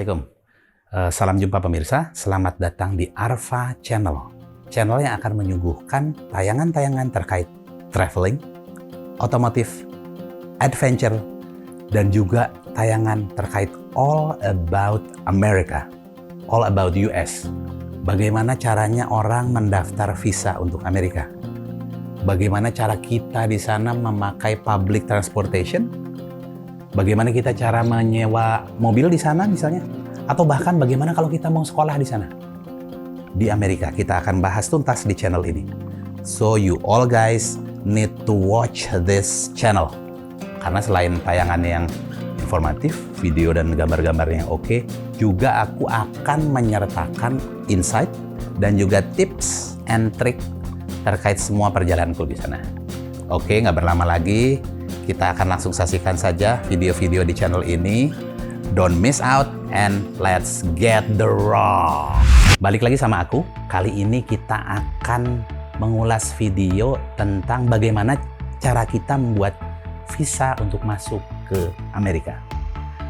Assalamualaikum. Salam jumpa pemirsa, selamat datang di Arfa Channel. Channel yang akan menyuguhkan tayangan-tayangan terkait traveling, otomotif, adventure, dan juga tayangan terkait all about America, all about US. Bagaimana caranya orang mendaftar visa untuk Amerika? Bagaimana cara kita di sana memakai public transportation? Bagaimana kita cara menyewa mobil di sana misalnya? Atau bahkan bagaimana kalau kita mau sekolah di sana? Di Amerika, kita akan bahas tuntas di channel ini. So you all guys need to watch this channel. Karena selain tayangan yang informatif, video dan gambar-gambar yang oke, juga aku akan menyertakan insight dan juga tips and trick terkait semua perjalananku di sana. Oke, nggak berlama lagi, kita akan langsung saksikan saja video-video di channel ini. Don't miss out and let's get the raw. Balik lagi sama aku. Kali ini kita akan mengulas video tentang bagaimana cara kita membuat visa untuk masuk ke Amerika.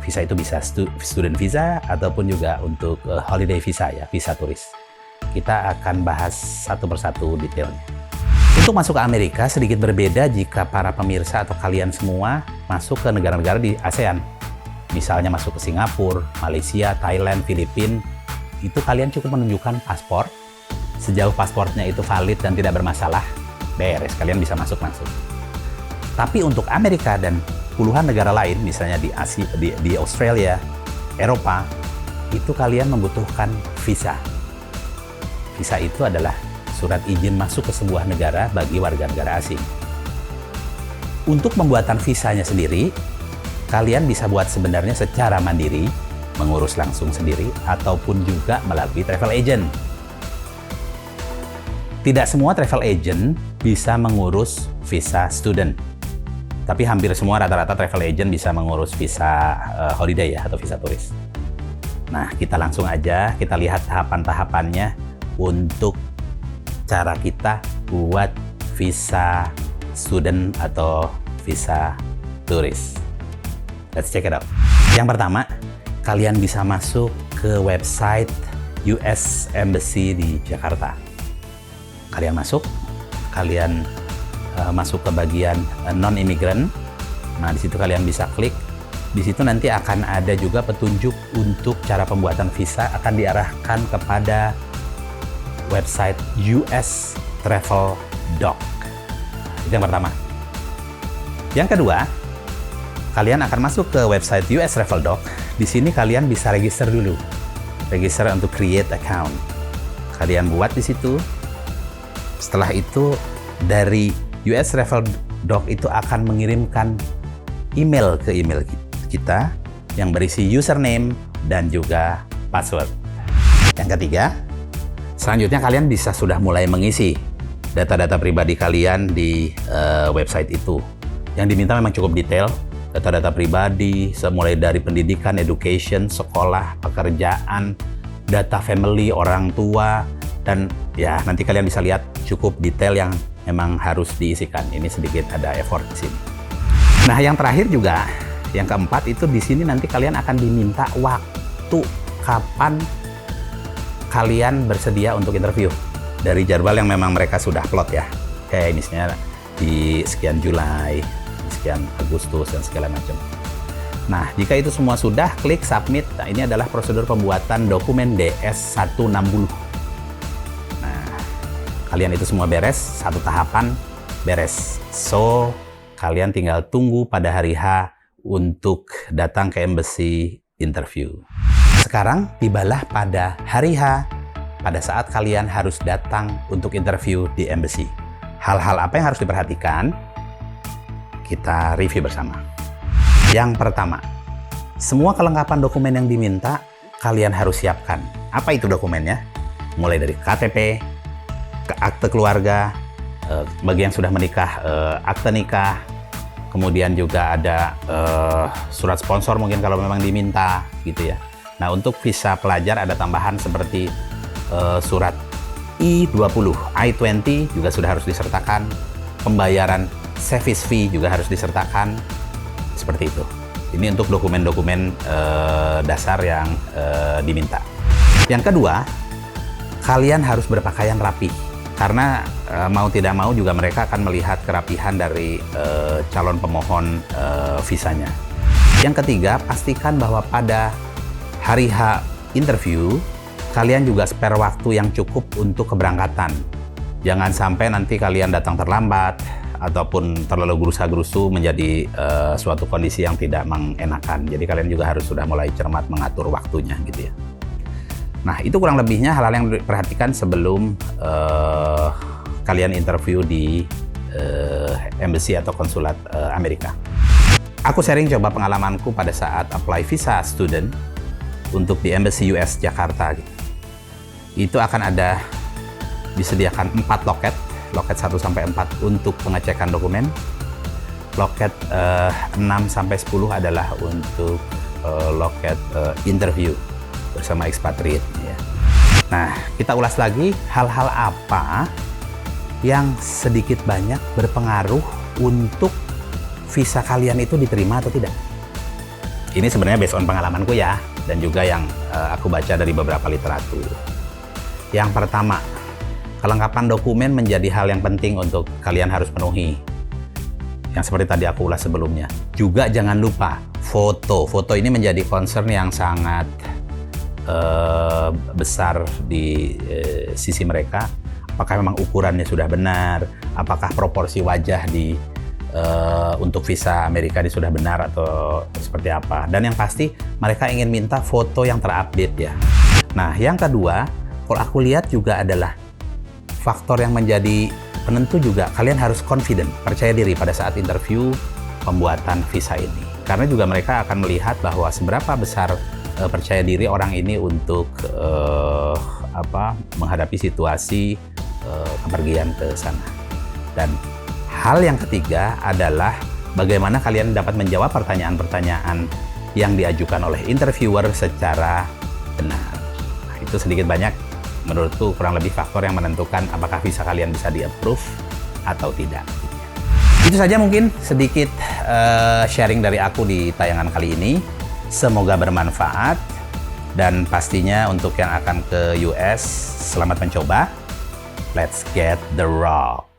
Visa itu bisa student visa ataupun juga untuk holiday visa ya, visa turis. Kita akan bahas satu persatu detailnya. Untuk masuk ke Amerika sedikit berbeda jika para pemirsa atau kalian semua masuk ke negara-negara di ASEAN. Misalnya masuk ke Singapura, Malaysia, Thailand, Filipina, itu kalian cukup menunjukkan paspor. Sejauh pasportnya itu valid dan tidak bermasalah, beres, kalian bisa masuk langsung. Tapi untuk Amerika dan puluhan negara lain, misalnya di Asia, di Australia, Eropa, itu kalian membutuhkan visa. Visa itu adalah surat izin masuk ke sebuah negara bagi warga negara asing. Untuk pembuatan visanya sendiri, kalian bisa buat sebenarnya secara mandiri, mengurus langsung sendiri, ataupun juga melalui travel agent. Tidak semua travel agent bisa mengurus visa student. Tapi hampir semua rata-rata travel agent bisa mengurus visa holiday ya, atau visa turis. Nah, kita langsung aja, kita lihat tahapan-tahapannya untuk cara kita buat visa student atau visa turis. Let's check it out. Yang pertama, kalian bisa masuk ke website US Embassy di Jakarta. Kalian masuk ke bagian non-immigrant. Nah, di situ kalian bisa klik. Di situ nanti akan ada juga petunjuk untuk cara pembuatan visa, akan diarahkan kepada website US Travel Doc. Itu yang pertama. Yang kedua, kalian akan masuk ke website US Travel Doc. Di sini kalian bisa register dulu. Register untuk create account. Kalian buat di situ. Setelah itu, dari US Travel Doc itu akan mengirimkan email ke email kita yang berisi username dan juga password. Yang ketiga, selanjutnya kalian bisa sudah mulai mengisi data-data pribadi kalian di website itu. Yang diminta memang cukup detail, data-data pribadi, mulai dari pendidikan, education, sekolah, pekerjaan, data family, orang tua, dan ya nanti kalian bisa lihat cukup detail yang memang harus diisikan. Ini sedikit ada effort di sini. Nah, yang terakhir juga, yang keempat itu di sini nanti kalian akan diminta waktu kapan kalian bersedia untuk interview dari jadwal yang memang mereka sudah plot ya. Kayak misalnya di sekian Juli, sekian Agustus, dan segala macam. Nah, jika itu semua sudah, klik submit. Nah, ini adalah prosedur pembuatan dokumen DS-160. Nah, kalian itu semua beres, satu tahapan beres. So, kalian tinggal tunggu pada hari H untuk datang ke embassy interview. Sekarang tibalah pada hari H, pada saat kalian harus datang untuk interview di embassy. Hal-hal apa yang harus diperhatikan? Kita review bersama. Yang pertama, semua kelengkapan dokumen yang diminta kalian harus siapkan. Apa itu dokumennya? Mulai dari KTP, ke akte keluarga, bagi yang sudah menikah, akte nikah, kemudian juga ada surat sponsor mungkin kalau memang diminta gitu ya. Nah, untuk visa pelajar ada tambahan seperti surat I-20, I-20 juga sudah harus disertakan, pembayaran service fee juga harus disertakan, seperti itu. Ini untuk dokumen-dokumen dasar yang diminta. Yang kedua, kalian harus berpakaian rapi. Karena mau tidak mau juga mereka akan melihat kerapihan dari calon pemohon visanya. Yang ketiga, pastikan bahwa pada hari H interview, kalian juga spare waktu yang cukup untuk keberangkatan. Jangan sampai nanti kalian datang terlambat, ataupun terlalu gerusa-gerusu menjadi suatu kondisi yang tidak mengenakan. Jadi kalian juga harus sudah mulai cermat mengatur waktunya gitu ya. Nah, itu kurang lebihnya hal-hal yang diperhatikan sebelum kalian interview di embassy atau konsulat Amerika. Aku sharing coba pengalamanku pada saat apply visa student untuk di embassy US Jakarta. Itu akan ada disediakan 4 loket 1 sampai 4 untuk pengecekan dokumen. Loket 6 sampai 10 adalah untuk loket interview bersama expatriate ya. Nah, kita ulas lagi hal-hal apa yang sedikit banyak berpengaruh untuk visa kalian itu diterima atau tidak. Ini sebenarnya based on pengalamanku ya, dan juga yang aku baca dari beberapa literatur. Yang pertama, kelengkapan dokumen menjadi hal yang penting untuk kalian harus penuhi. Yang seperti tadi aku ulas sebelumnya. Juga jangan lupa foto. Foto ini menjadi concern yang sangat besar di sisi mereka. Apakah memang ukurannya sudah benar? Apakah proporsi wajah untuk visa Amerika ini sudah benar atau seperti apa? Dan yang pasti mereka ingin minta foto yang terupdate ya. Nah, yang kedua, kalau aku lihat juga adalah faktor yang menjadi penentu juga, kalian harus confident, percaya diri pada saat interview pembuatan visa ini. Karena juga mereka akan melihat bahwa seberapa besar percaya diri orang ini untuk menghadapi situasi kepergian ke sana. Dan hal yang ketiga adalah bagaimana kalian dapat menjawab pertanyaan-pertanyaan yang diajukan oleh interviewer secara benar. Nah, itu sedikit banyak menurutku kurang lebih faktor yang menentukan apakah visa kalian bisa di-approve atau tidak. Itu saja mungkin sedikit sharing dari aku di tayangan kali ini. Semoga bermanfaat, dan pastinya untuk yang akan ke US, selamat mencoba. Let's get the rock.